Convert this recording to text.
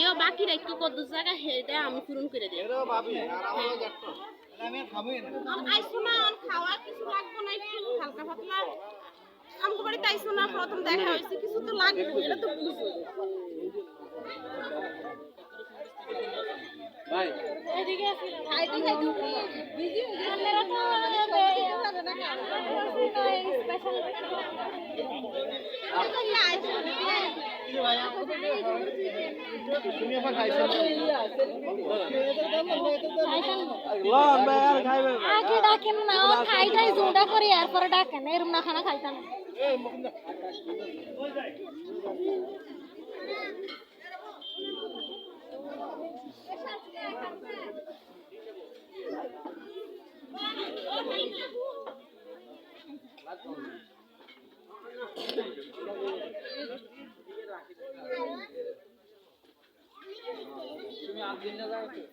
খাইও বাকি রাখতো কত জায়গা হেটা আমি পূরণ করে দিই আইসো না খাওয়া কিছু লাগবে না একটু হালকা পাতলা আমগো বাড়িতে আইসো না প্রথম দেখা হয়েছে কিছু তো লাগবে এটা তো বুঝো ভাই এদিকে আসিলাম খাইতে খাইতে বিজি হয়ে গেছে আমরা তো স্পেশাল আগে ডাকেন না খাইটাই জোড়া করে এরপরে ডাকেন এরম না খানা খাইতাম তুমি আট দিন